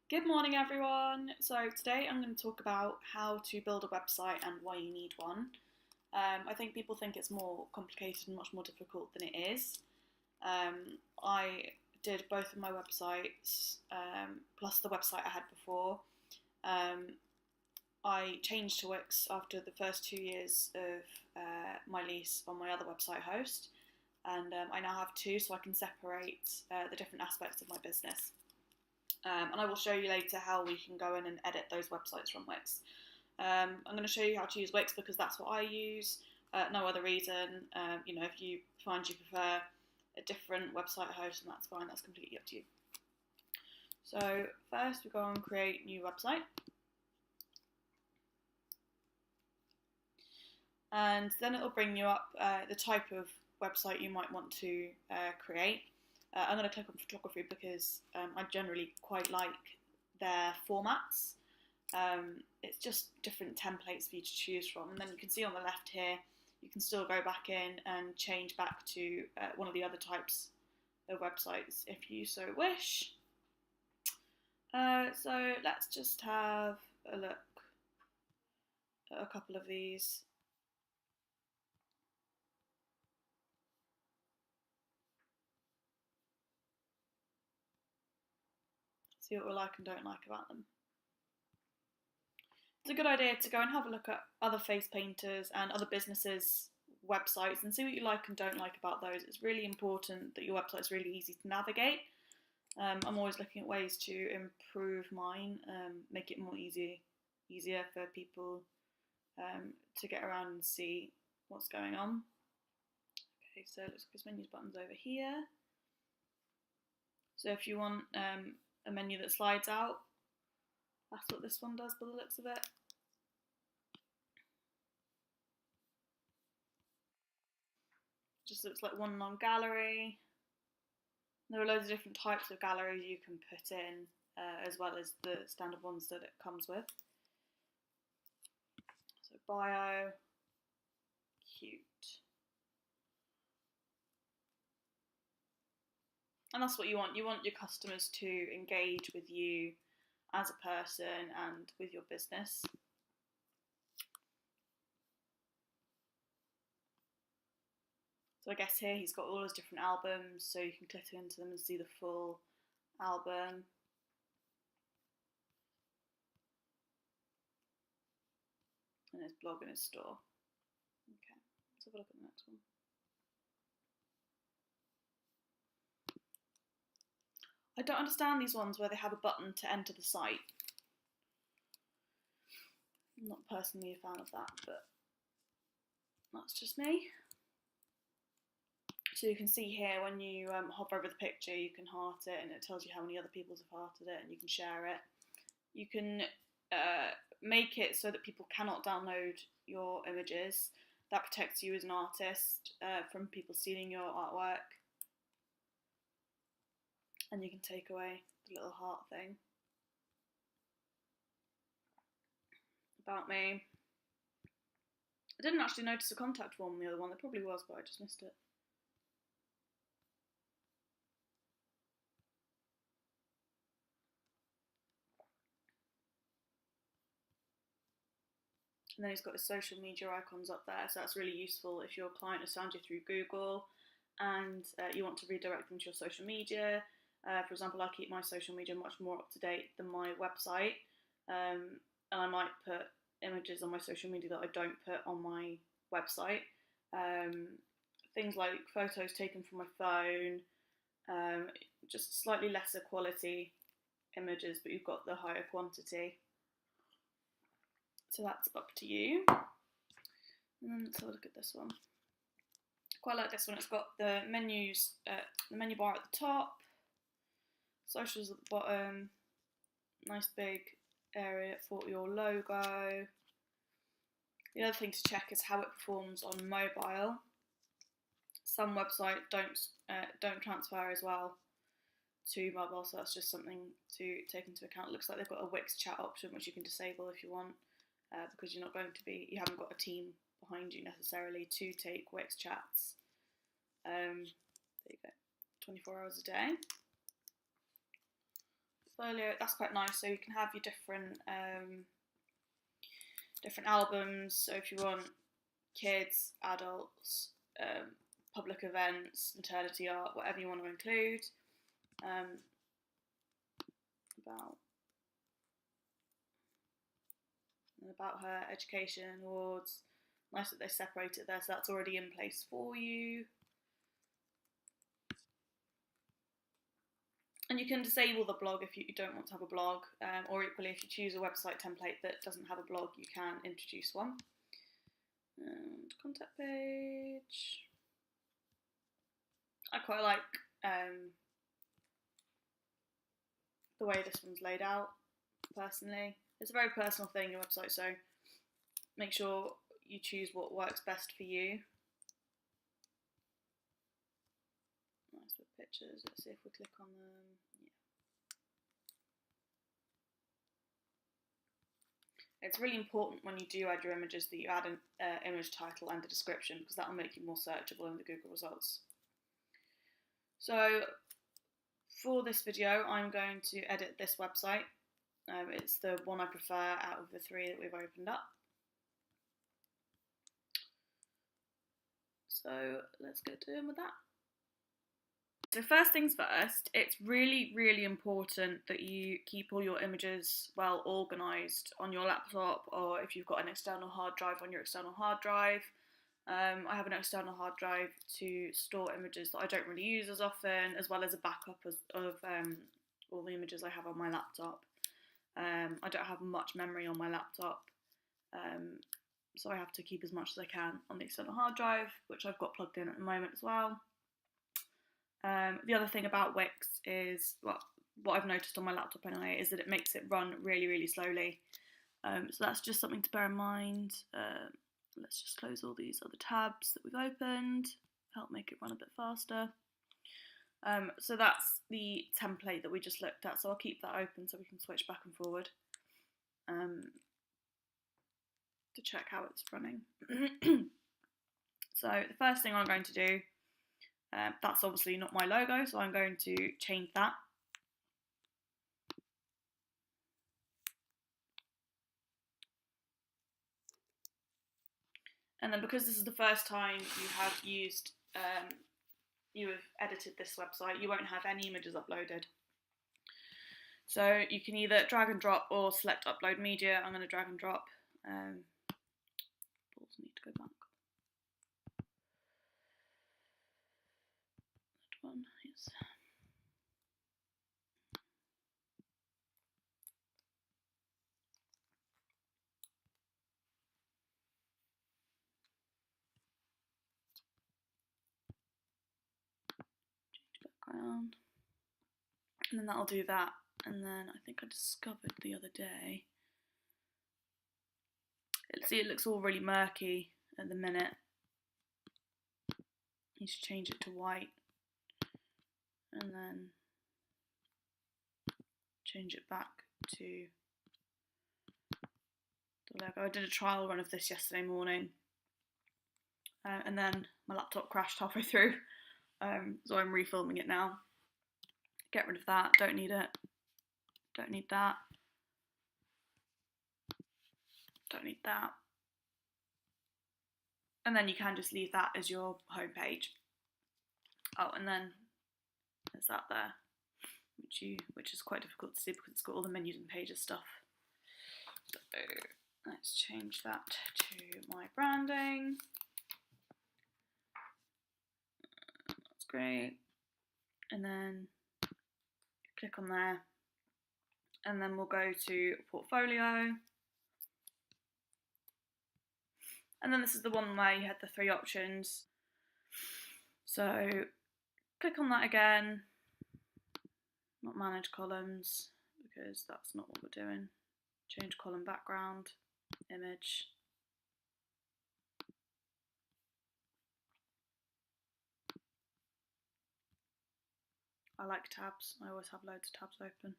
Good morning, everyone. So today I'm going to talk about how to build a website and why you need one. I think people think it's more complicated and much more difficult than it is. I did both of my websites, plus the website I had before. I changed to Wix after the first 2 years of my lease on my other website host, and I now have two, so I can separate the different aspects of my business. And I will show you later how we can go in and edit those websites from Wix. I'm going to show you how to use Wix because that's what I use. No other reason. If you find you prefer a different website host, then that's fine. That's completely up to you. So first we go and create new website. And then it'll bring you up the type of website you might want to create. I'm going to click on photography because I generally quite like their formats. It's just different templates for you to choose from. And then you can see on the left here, you can still go back in and change back to one of the other types of websites if you so wish. So let's just have a look at a couple of these. See what we like and don't like about them. It's a good idea to go and have a look at other face painters and other businesses' websites and see what you like and don't like about those. It's really important that your website is really easy to navigate. I'm always looking at ways to improve mine, make it more easier for people to get around and see what's going on. Okay, so let's go to menus buttons over here. So if you want a menu that slides out, that's what this one does by the looks of it. Just looks like one long gallery. There are loads of different types of galleries you can put in, as well as the standard ones that it comes with. So bio, cute. And that's what you want. You want your customers to engage with you as a person and with your business. So I guess here he's got all his different albums, so you can click into them and see the full album. And his blog and his store. Okay, let's have a look at the next one. I don't understand these ones where they have a button to enter the site. I'm not personally a fan of that, but that's just me. So you can see here when you hover over the picture, you can heart it and it tells you how many other people have hearted it, and you can share it. You can make it so that people cannot download your images. That protects you as an artist from people stealing your artwork. And you can take away the little heart thing. About me. I didn't actually notice a contact form on the other one. There probably was, but I just missed it. And then he's got his social media icons up there, so that's really useful if your client has found you through Google and you want to redirect them to your social media. For example, I keep my social media much more up to date than my website, and I might put images on my social media that I don't put on my website. Things like photos taken from my phone, just slightly lesser quality images, but you've got the higher quantity. So that's up to you. And then let's have a look at this one. Quite like this one. It's got the menus, the menu bar at the top, socials at the bottom, nice big area for your logo. The other thing to check is how it performs on mobile. Some websites don't transfer as well to mobile, so that's just something to take into account. It looks like they've got a Wix chat option which you can disable if you want, because you haven't got a team behind you necessarily to take Wix chats. There you go, 24 hours a day. portfolio. That's quite nice. So you can have your different different albums. So if you want kids, adults, public events, maternity art, whatever you want to include. About her education awards. Nice that they separate it there, so that's already in place for you. And you can disable the blog if you don't want to have a blog, or equally if you choose a website template that doesn't have a blog, you can introduce one. And contact page. I quite like the way this one's laid out, personally. It's a very personal thing, your website, so make sure you choose what works best for you. Nice with pictures. Let's see if we click on them. Yeah. It's really important when you do add your images that you add an image title and a description, because that will make you more searchable in the Google results. So for this video, I'm going to edit this website. It's the one I prefer out of the three that we've opened up. So let's get doing with that. So first things first, it's really, really important that you keep all your images well organised on your laptop, or if you've got an external hard drive, on your external hard drive. I have an external hard drive to store images that I don't really use as often, as well as a backup of all the images I have on my laptop. I don't have much memory on my laptop, so I have to keep as much as I can on the external hard drive, which I've got plugged in at the moment as well. The other thing about Wix is, well, what I've noticed on my laptop anyway, is that it makes it run really, really slowly. So that's just something to bear in mind. Let's just close all these other tabs that we've opened, help make it run a bit faster. So that's the template that we just looked at, so I'll keep that open so we can switch back and forward to check how it's running. So the first thing I'm going to do, that's obviously not my logo, so I'm going to change that. And then because this is the first time you have used, you have edited this website, you won't have any images uploaded. So you can either drag and drop or select upload media. I'm going to drag and drop. Balls need to go back. That one, yes. Background, and then that'll do that. And then I think I discovered the other day, it looks all really murky at the minute. You should change it to white and then change it back to the logo. I did a trial run of this yesterday morning, and then my laptop crashed halfway through, so I'm refilming it now. Get rid of that, don't need it, don't need that, don't need that. And then you can just leave that as your home page. Oh, and then there's that there, which is quite difficult to see because it's got all the menus and pages stuff. So let's change that to my branding. That's great. And then click on there, and then we'll go to portfolio. And then this is the one where you had the three options. So click on that again, not manage columns, because that's not what we're doing. Change column background, image. I like tabs, I always have loads of tabs open.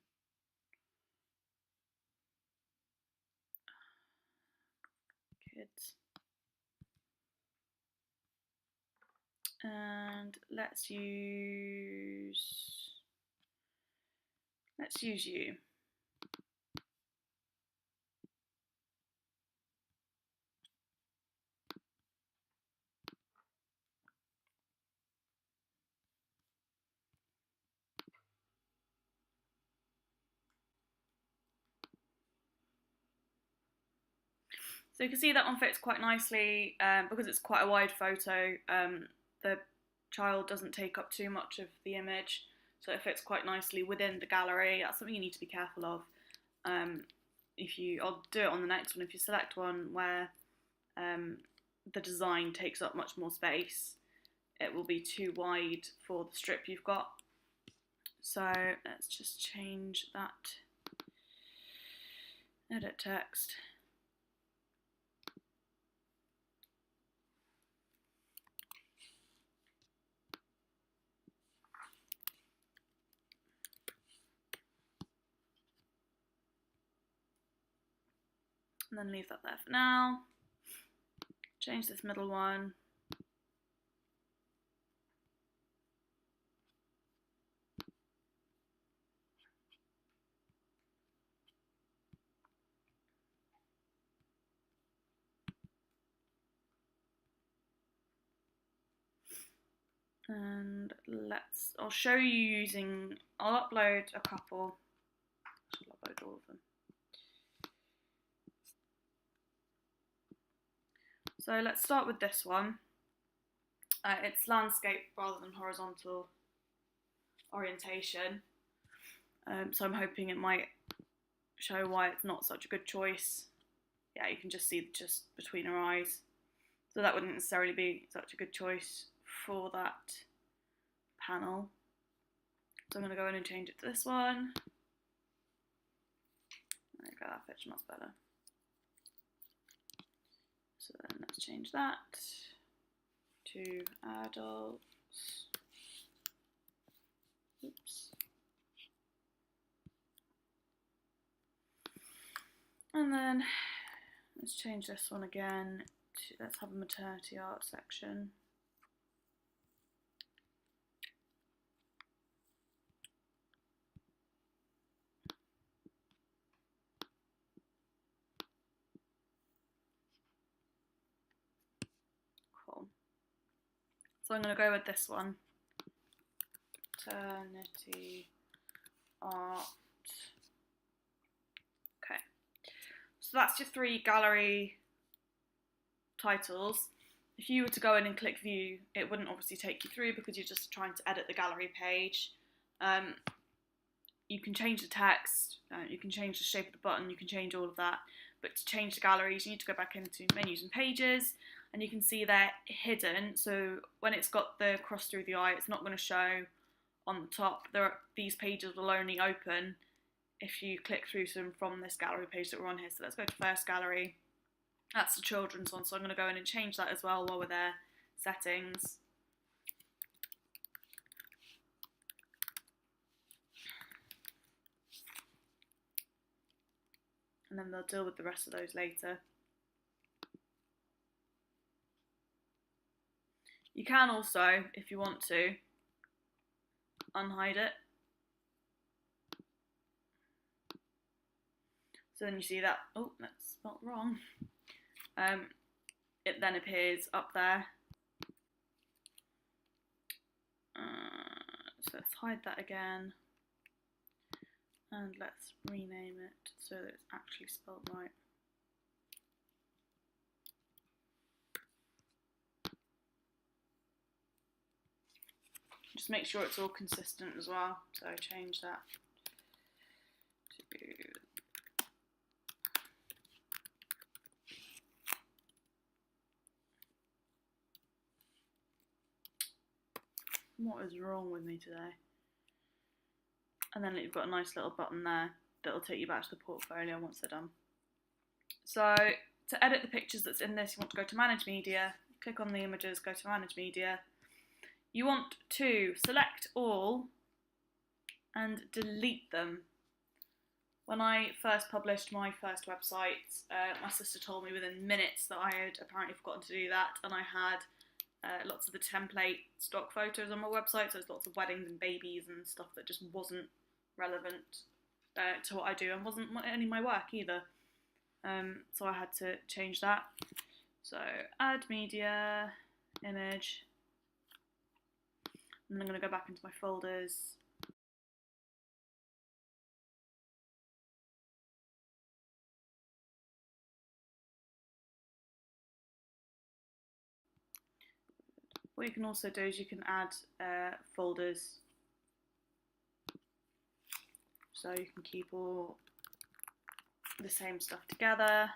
Kids. And let's Let's use you. So you can see that one fits quite nicely because it's quite a wide photo. The child doesn't take up too much of the image, so it fits quite nicely within the gallery. That's something you need to be careful of. I'll do it on the next one. If you select one where the design takes up much more space, it will be too wide for the strip you've got. So let's just change that. Edit text. And then leave that there for now. Change this middle one. And I'll show you using, I'll upload a couple. I'll upload all of them. So let's start with this one. It's landscape rather than horizontal orientation. So I'm hoping it might show why it's not such a good choice. Yeah, you can just see just between her eyes. So that wouldn't necessarily be such a good choice for that panel. So I'm going to go in and change it to this one. There we go, that fits much better. So then let's change that to adults. Oops. And then let's change this one again. Let's have a maternity art section. Cool. So I'm going to go with this one. Maternity art. Okay. So that's your 3 gallery titles. If you were to go in and click view, it wouldn't obviously take you through because you're just trying to edit the gallery page. You can change the text, you can change the shape of the button, you can change all of that. But to change the galleries, you need to go back into menus and pages, and you can see they're hidden. So when it's got the cross through the eye, it's not going to show on the top. These pages will only open if you click through them from this gallery page that we're on here. So let's go to first gallery. That's the children's one, so I'm going to go in and change that as well while we're there. Settings. And then they'll deal with the rest of those later. You can also, if you want to, unhide it. So then you see that, oh, that's spelled wrong. It then appears up there. So let's hide that again. And let's rename it so that it's actually spelled right. Just make sure it's all consistent as well. So change that to... What is wrong with me today? And then you've got a nice little button there that'll take you back to the portfolio once they're done. So to edit the pictures that's in this, you want to go to Manage Media, click on the images, go to Manage Media. You want to select all and delete them. When I first published my first website, my sister told me within minutes that I had apparently forgotten to do that, and I had lots of the template stock photos on my website, so there's lots of weddings and babies and stuff that just wasn't relevant to what I do, and wasn't any of my work either. So I had to change that. So add media, image, and then I'm going to go back into my folders. What you can also do is you can add folders, so you can keep all the same stuff together.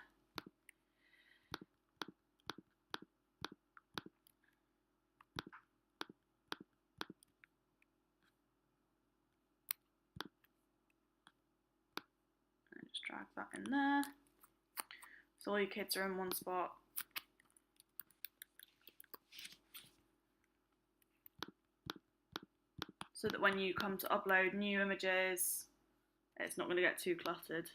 And just drag that in there. So all your kids are in one spot. So that when you come to upload new images, it's not going to get too cluttered.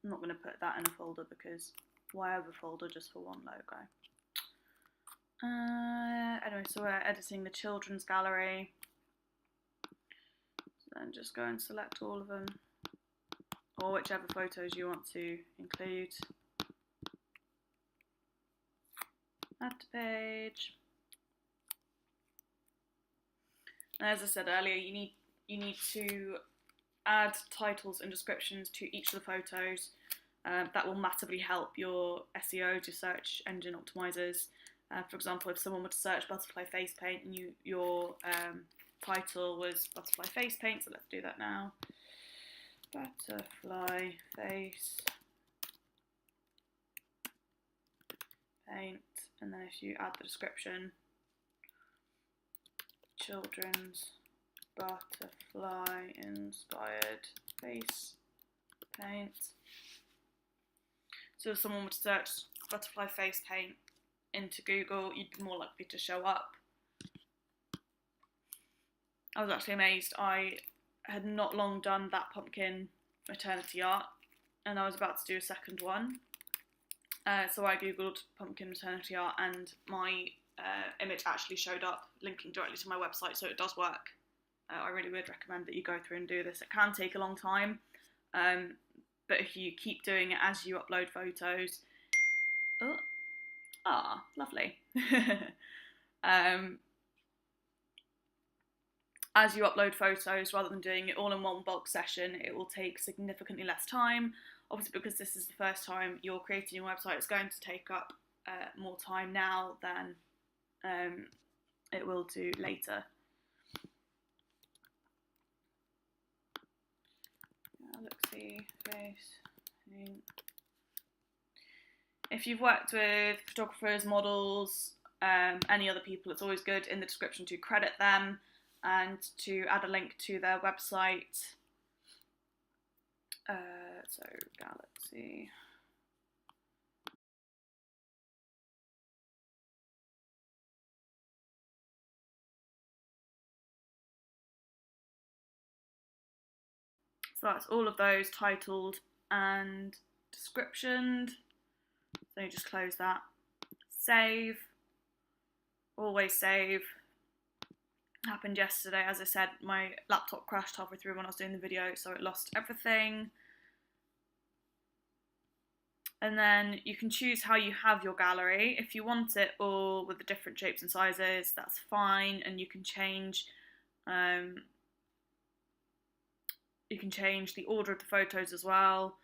I'm not going to put that in a folder because why have a folder just for one logo? Anyway, so we're editing the children's gallery. So then just go and select all of them, or whichever photos you want to include. Add to page. And as I said earlier, you need to add titles and descriptions to each of the photos. That will massively help your SEO, to search engine optimizers. For example, if someone were to search butterfly face paint and your title was butterfly face paint, so let's do that now. Butterfly face paint, and then if you add the description, children's butterfly inspired face paint. So if someone were to search butterfly face paint into Google, you'd be more likely to show up. I was actually amazed. I had not long done that pumpkin maternity art, and I was about to do a second one. So I googled pumpkin maternity art, and my image actually showed up, linking directly to my website, so it does work. I really would recommend that you go through and do this. It can take a long time, but if you keep doing it as you upload photos, lovely. As you upload photos, rather than doing it all in one bulk session, it will take significantly less time. Obviously, because this is the first time you're creating your website, it's going to take up more time now than it will do later. Let's see, face. If you've worked with photographers, models, any other people, it's always good in the description to credit them and to add a link to their website. So Galaxy. So that's all of those titled and descriptioned. So you just close that. Save. Always save. Happened yesterday, as I said, my laptop crashed halfway through when I was doing the video, so it lost everything. And then you can choose how you have your gallery. If you want it all with the different shapes and sizes, that's fine, and you can change the order of the photos as well.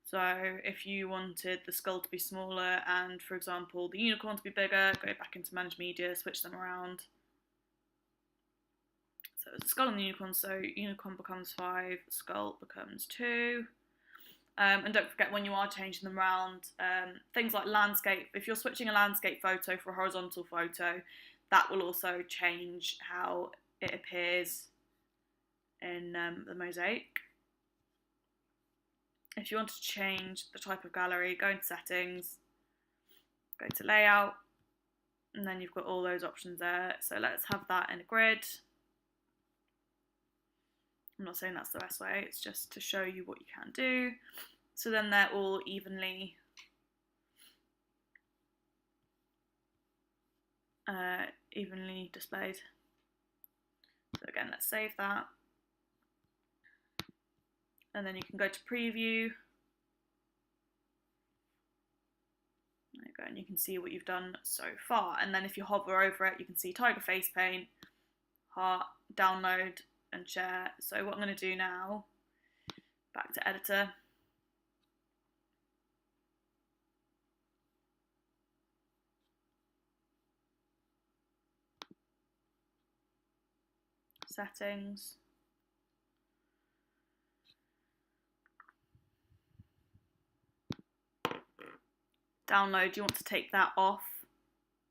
So if you wanted the skull to be smaller and, for example, the unicorn to be bigger, go back into Manage Media, switch them around. So it's a skull and the unicorn, so unicorn becomes 5, skull becomes 2. And don't forget, when you are changing them around, things like landscape, if you're switching a landscape photo for a horizontal photo, that will also change how it appears in the mosaic. If you want to change the type of gallery, go into settings, go to layout, and then you've got all those options there. So let's have that in a grid. I'm not saying that's the best way, it's just to show you what you can do. So then they're all evenly evenly displayed. So again, let's save that. And then you can go to preview. There you go, and you can see what you've done so far. And then if you hover over it, you can see tiger face paint, heart, download, and share. So what I'm going to do now, back to editor. Settings. Download, you want to take that off.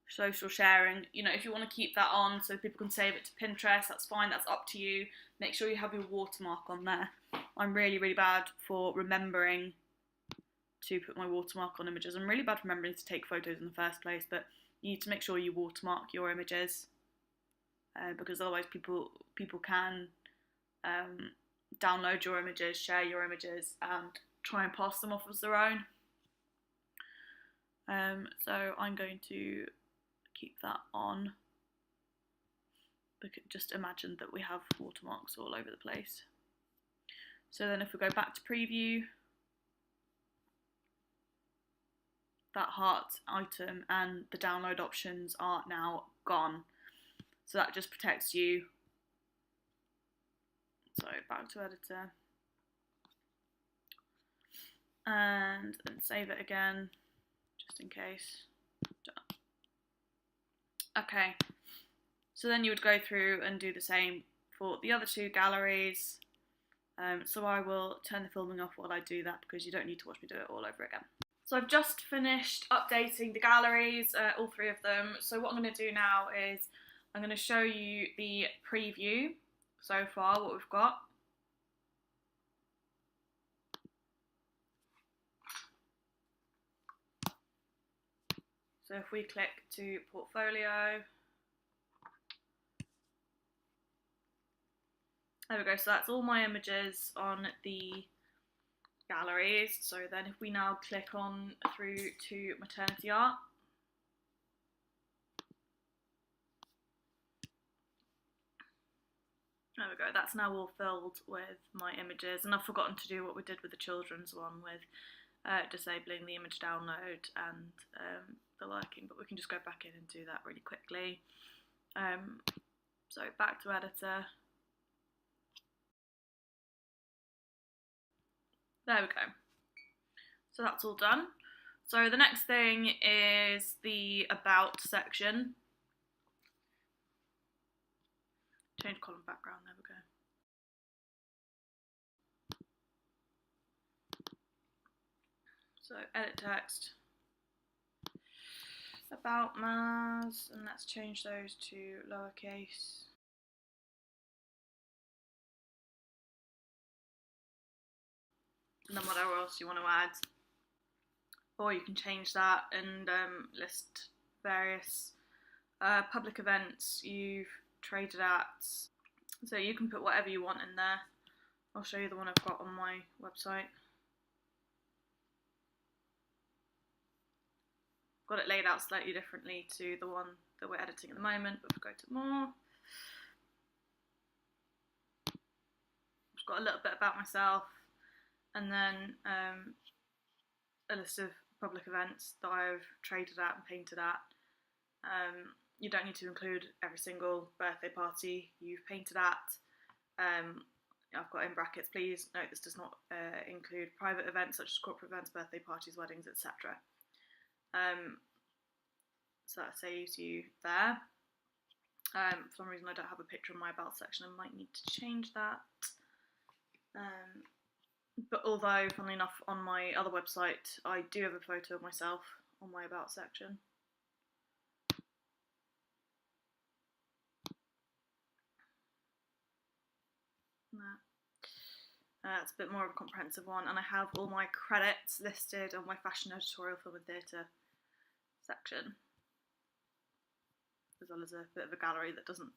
Social sharing, you know, if you want to keep that on so people can save it to Pinterest, that's fine, that's up to you. Make sure you have your watermark on there. I'm really, really bad for remembering to put my watermark on images. I'm really bad remembering to take photos in the first place, but you need to make sure you watermark your images because otherwise people can download your images, share your images, and try and pass them off as their own. So I'm going to keep that on. Just imagine that we have watermarks all over the place. So then if we go back to preview, that heart item and the download options are now gone. So that just protects you. So back to editor. And then save it again, just in case. Done. Okay, so then you would go through and do the same for the other two galleries. So I will turn the filming off while I do that because you don't need to watch me do it all over again. So I've just finished updating the galleries, all three of them. So what I'm going to do now is I'm going to show you the preview so far, what we've got. So if we click to portfolio, there we go, so that's all my images on the galleries. So then if we now click on through to maternity art, there we go, that's now all filled with my images, and I've forgotten to do what we did with the children's one with disabling the image download and the liking, but we can just go back in and do that really quickly. So back to editor. There we go. So that's all done. So the next thing is the about section. Change column background, there we go. So edit text, about Maz, and let's change those to lowercase. And then whatever else you want to add. Or you can change that and list various public events you've traded at. So you can put whatever you want in there. I'll show you the one I've got on my website. Got it laid out slightly differently to the one that we're editing at the moment, but we'll go to more. I've got a little bit about myself, and then a list of public events that I've traded at and painted at. You don't need to include every single birthday party you've painted at. I've got in brackets, please note this does not include private events such as corporate events, birthday parties, weddings, etc. So that saves you there. For some reason I don't have a picture in my about section, I might need to change that. But although, funnily enough, on my other website I do have a photo of myself on my about section. It's a bit more of a comprehensive one, and I have all my credits listed on my fashion editorial film and theatre section, as well as a bit of a gallery that doesn't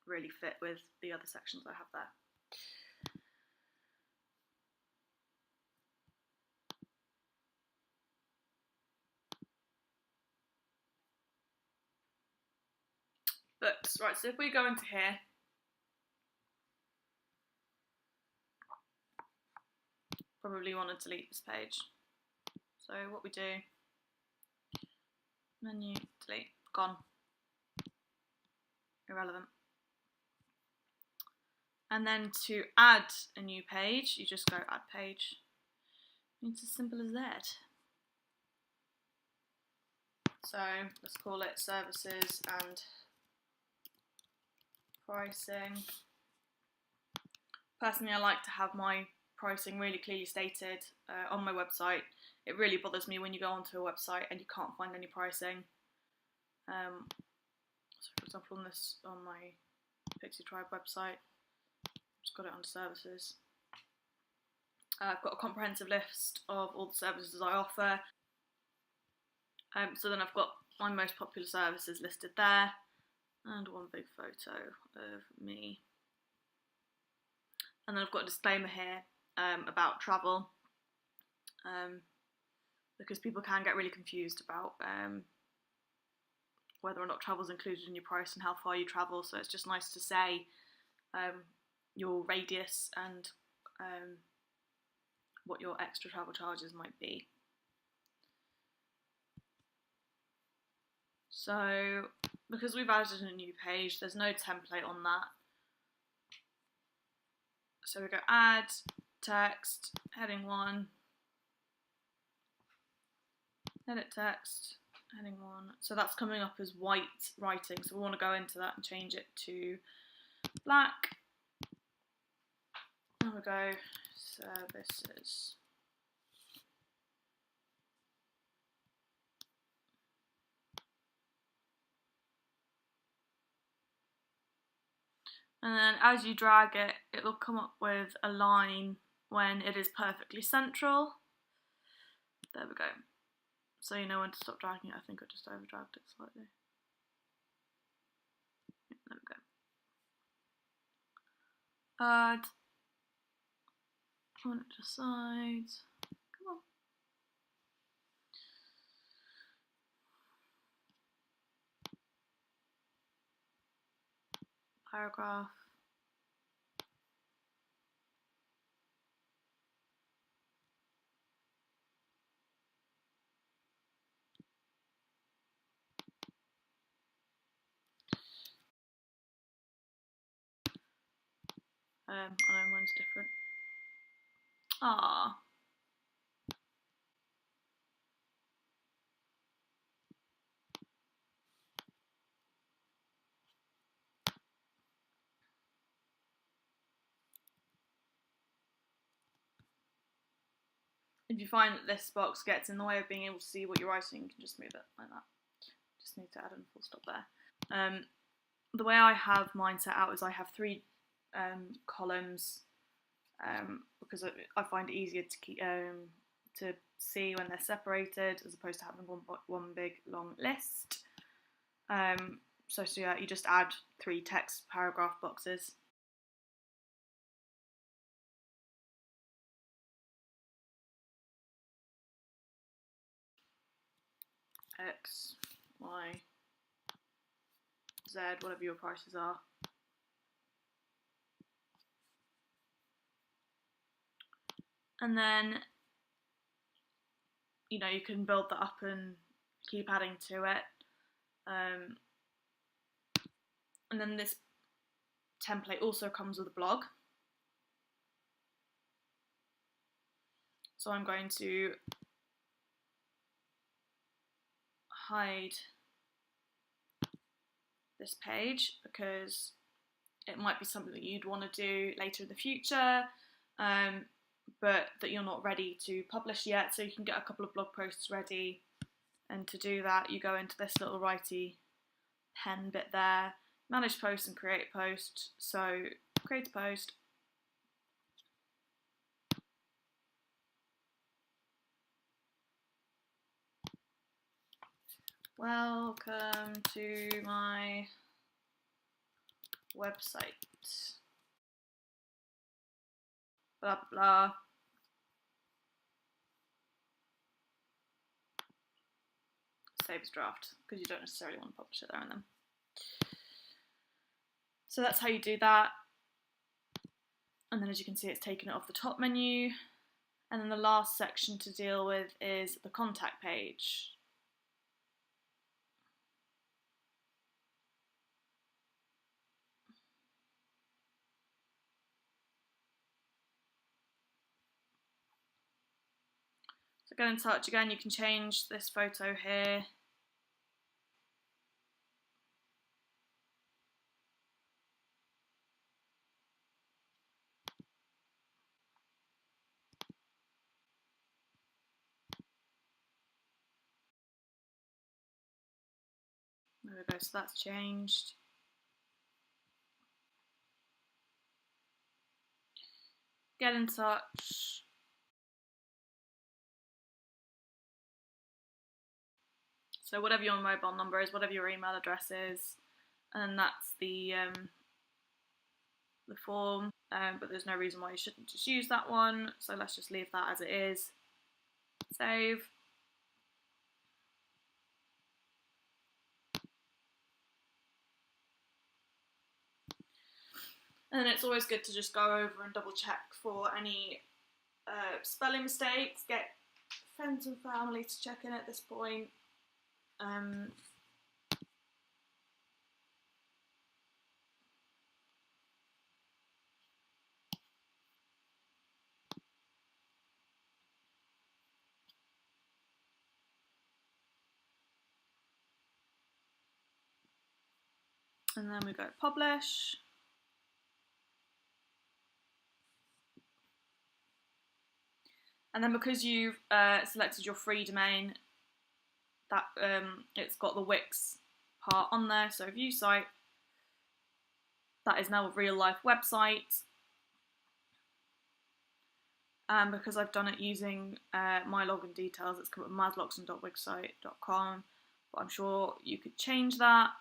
really fit with the other sections I have there. books. Right, so if we go into here, probably want to delete this page. So what we do, menu, delete, gone, irrelevant. And then to add a new page, you just go add page. It's as simple as that. So let's call it services and pricing. Personally, I like to have my pricing really clearly stated on my website. It really bothers me when you go onto a website and you can't find any pricing. So for example, on my Pixie Tribe website, just got it under services. I've got a comprehensive list of all the services I offer. So then I've got my most popular services listed there, and one big photo of me. And then I've got a disclaimer here about travel, because people can get really confused about whether or not travel is included in your price and how far you travel. So it's just nice to say your radius and what your extra travel charges might be. So because we've added a new page, there's no template on that. So we go add, text, heading 1, edit text, heading 1. So that's coming up as white writing. So we want to go into that and change it to black. And we go services. And then as you drag it, it will come up with a line when it is perfectly central. There we go. So you know when to stop dragging it. I think I just over dragged it slightly. Yeah, there we go. Add. On it to sides. Come on. Paragraph. I know mine's different. Ah. If you find that this box gets in the way of being able to see what you're writing, you can just move it like that. Just need to add in a full stop there. The way I have mine set out is I have 3 columns because I find it easier to keep to see when they're separated as opposed to having one big long list. So yeah, you just add 3 text paragraph boxes. X, Y, Z, whatever your prices are. And then, you know, you can build that up and keep adding to it. And then this template also comes with a blog. So I'm going to hide this page because it might be something that you'd want to do later in the future, but that you're not ready to publish yet, so you can get a couple of blog posts ready. And to do that, you go into this little righty pen bit there, manage post and create post. So create a post. Welcome to my website. Blah, blah, blah. Save as draft, because you don't necessarily want to publish it there and then. So that's how you do that. And then as you can see, it's taken it off the top menu. And then the last section to deal with is the contact page. So get in touch again, you can change this photo here. There we go, so that's changed. Get in touch. So whatever your mobile number is, whatever your email address is, and that's the form, but there's no reason why you shouldn't just use that one, so let's just leave that as it is. Save. And then it's always good to just go over and double check for any spelling mistakes, get friends and family to check in at this point. And then we go publish. And then because you've selected your free domain, that it's got the Wix part on there. So view site, that is now a real life website. And because I've done it using my login details, it's come up masloxon.wixsite.com, but I'm sure you could change that.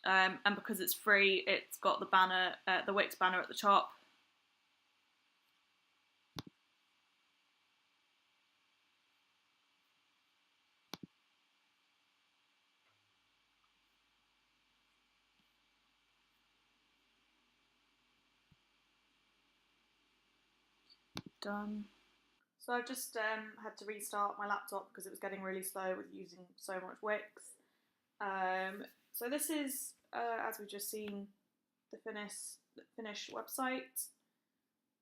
And because it's free, it's got the banner, the Wix banner at the top. Done. So I've just had to restart my laptop because it was getting really slow with using so much Wix. So this is, as we've just seen, the Finnish website.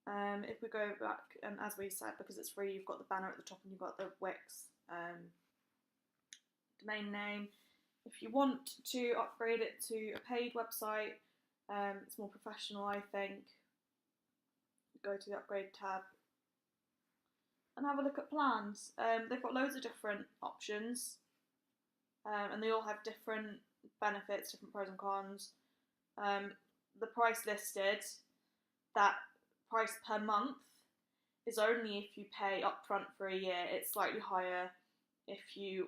If we go back, and as we said, because it's free, you've got the banner at the top and you've got the Wix domain name. If you want to upgrade it to a paid website, it's more professional, I think. Go to the upgrade tab and have a look at plans. They've got loads of different options, and they all have different benefits, different pros and cons. The price listed, that price per month, is only if you pay upfront for a year. It's slightly higher if you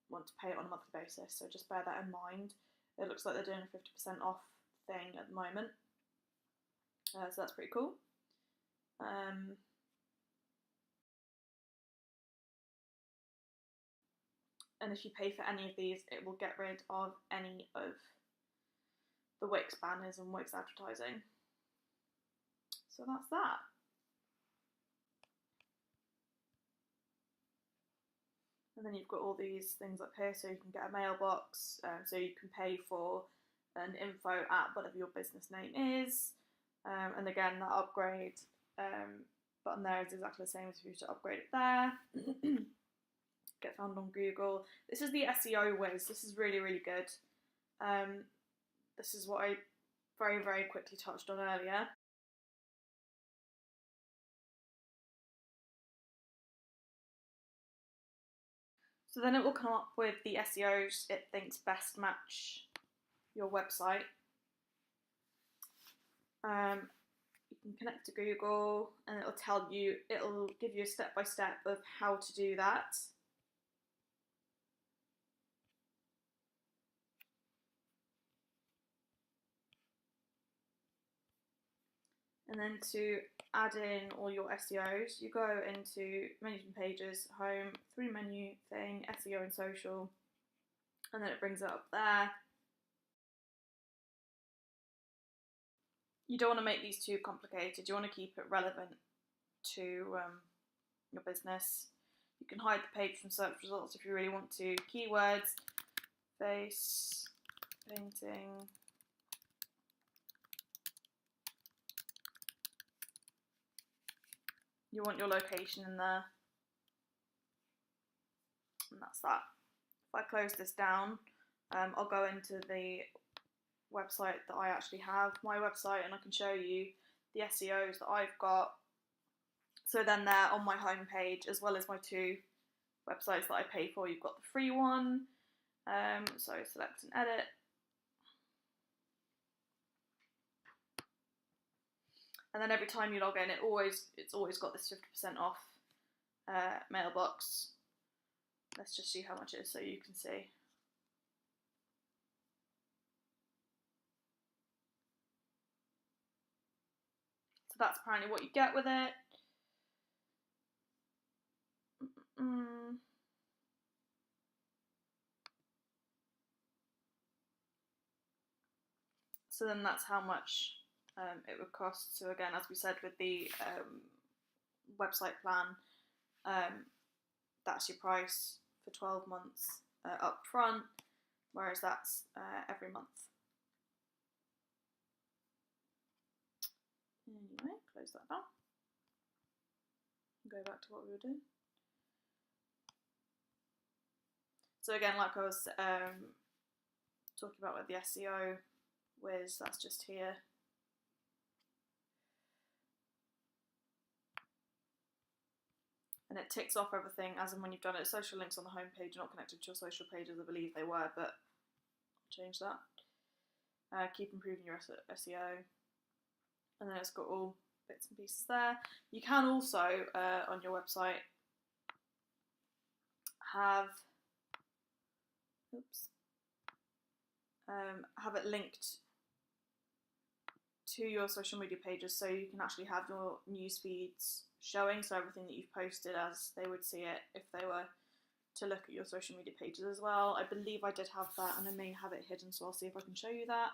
want to pay it on a monthly basis, so just bear that in mind. It looks like they're doing a 50% off thing at the moment, so that's pretty cool. And if you pay for any of these, it will get rid of any of the Wix banners and Wix advertising. So that's that. And then you've got all these things up here, so you can get a mailbox, so you can pay for an info at whatever your business name is. And again, that upgrade button there is exactly the same as if you were to upgrade it there. Get found on Google. This is the SEO whiz. This is really, really good. This is what I very, very quickly touched on earlier. So then it will come up with the SEOs it thinks best match your website. You can connect to Google and it'll give you a step-by-step of how to do that. And then to add in all your SEOs, you go into menus and pages, home, three menu thing, SEO and social, and then it brings it up there. you don't want to make these too complicated. You want to keep it relevant to your business. You can hide the page from search results if you really want to. Keywords, face painting. You want your location in there. And that's that. If I close this down, I'll go into the website that I actually have, my website, and I can show you the SEOs that I've got. So then they're on my homepage, as well as my 2 websites that I pay for. You've got the free one. So select and edit. And then every time you log in, it's always got this 50% off mailbox. Let's just see how much it is so you can see. So that's apparently what you get with it. So then that's how much it would cost. So again, as we said with the website plan, that's your price for 12 months up front, whereas that's every month. Anyway, close that down. Go back to what we were doing. So again, like I was talking about with the SEO whiz, that's just here. And it ticks off everything as and when you've done it. Social links on the home page are not connected to your social pages. I believe they were, but I'll change that. Keep improving your SEO. And then it's got all bits and pieces there. You can also, on your website, have it linked to your social media pages, so you can actually have your news feeds showing, so everything that you've posted as they would see it if they were to look at your social media pages as well. I believe I did have that, and I may have it hidden, so I'll see if I can show you that.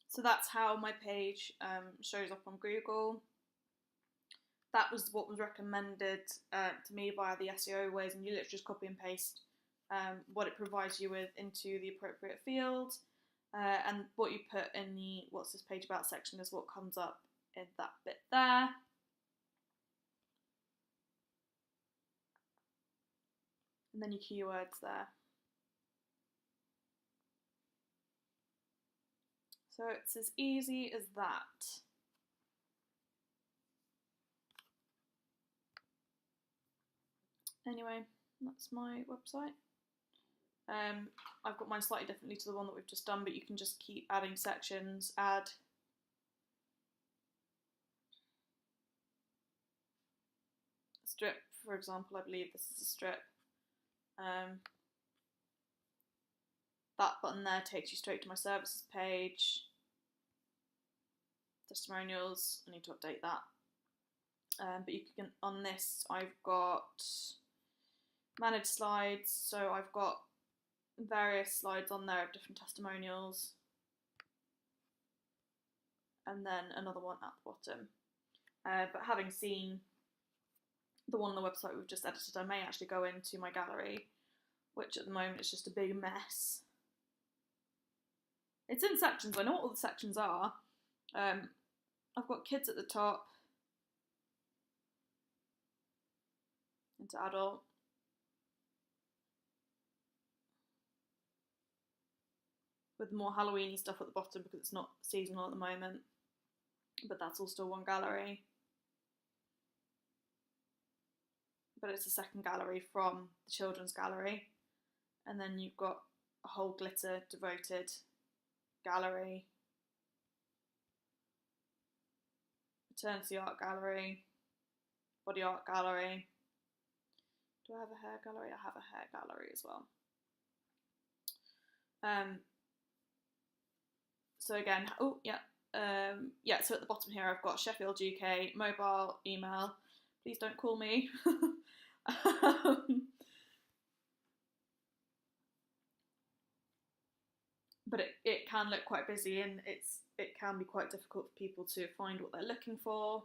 So that's how my page shows up on Google. That was what was recommended to me via the SEO ways, and you literally just copy and paste what it provides you with into the appropriate field, and what you put in the what's this page about section is what comes up in that bit there. And then your keywords there. So it's as easy as that. Anyway, that's my website. I've got mine slightly differently to the one that we've just done, but you can just keep adding sections, add a strip, for example. I believe this is a strip. That button there takes you straight to my services page. Testimonials, I need to update that. But you can, on this, I've got manage slides, so I've got various slides on there of different testimonials, and then another one at the bottom. But having seen the one on the website we've just edited, I may actually go into my gallery, which at the moment is just a big mess. It's in sections. I know what all the sections are. I've got kids at the top, into adult. With more Halloweeny stuff at the bottom because it's not seasonal at the moment. But that's all still one gallery. But it's a second gallery from the children's gallery. And then you've got a whole glitter devoted gallery. Maternity art gallery. Body art gallery. Do I have a hair gallery? I have a hair gallery as well. So again, oh yeah, yeah, so at the bottom here I've got Sheffield UK, mobile, email. Please don't call me. But it can look quite busy, and it can be quite difficult for people to find what they're looking for.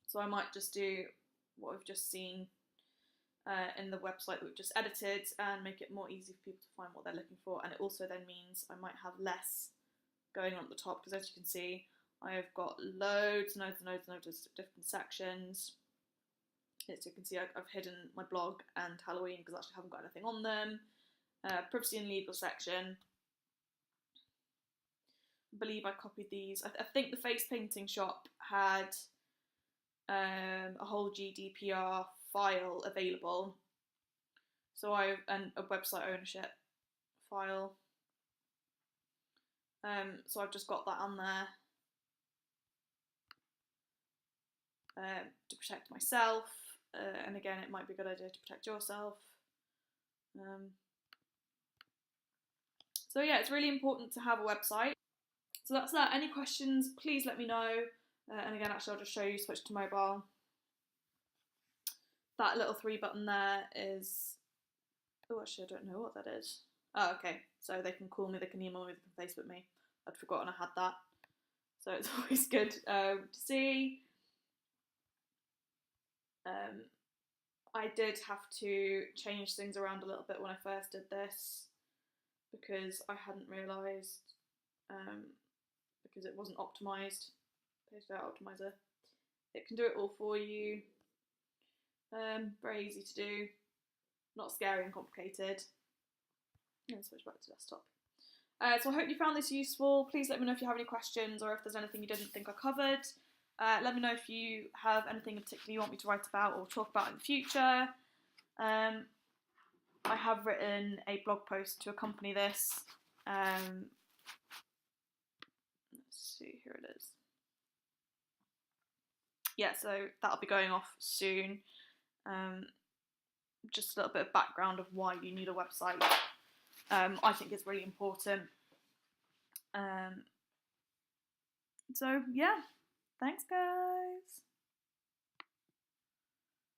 So I might just do what we've just seen in the website that we've just edited and make it more easy for people to find what they're looking for. And it also then means I might have less going on at the top, because as you can see, I have got loads of different sections. As you can see, I've hidden my blog and Halloween because I actually haven't got anything on them. Privacy and legal section. I believe I copied these. I think the face painting shop had a whole GDPR file available. So and a website ownership file. So I've just got that on there to protect myself. And again, it might be a good idea to protect yourself. So yeah, it's really important to have a website. So that's that. Any questions, please let me know. And again, actually, I'll just show you, switch to mobile. That little 3 button there is, oh, actually, I don't know what that is. Oh, okay. So they can call me, they can email me, they can Facebook me. I'd forgotten I had that. So it's always good to see. I did have to change things around a little bit when I first did this, because I hadn't realised, because it wasn't optimised. Page layout optimizer. It can do it all for you. Very easy to do. Not scary and complicated. And switch back to desktop. So I hope you found this useful. Please let me know if you have any questions, or if there's anything you didn't think I covered. Let me know if you have anything in particular you want me to write about or talk about in the future. I have written a blog post to accompany this. Let's see, here it is. Yeah, so that'll be going off soon. Just a little bit of background of why you need a website. I think it's really important. So yeah, thanks guys.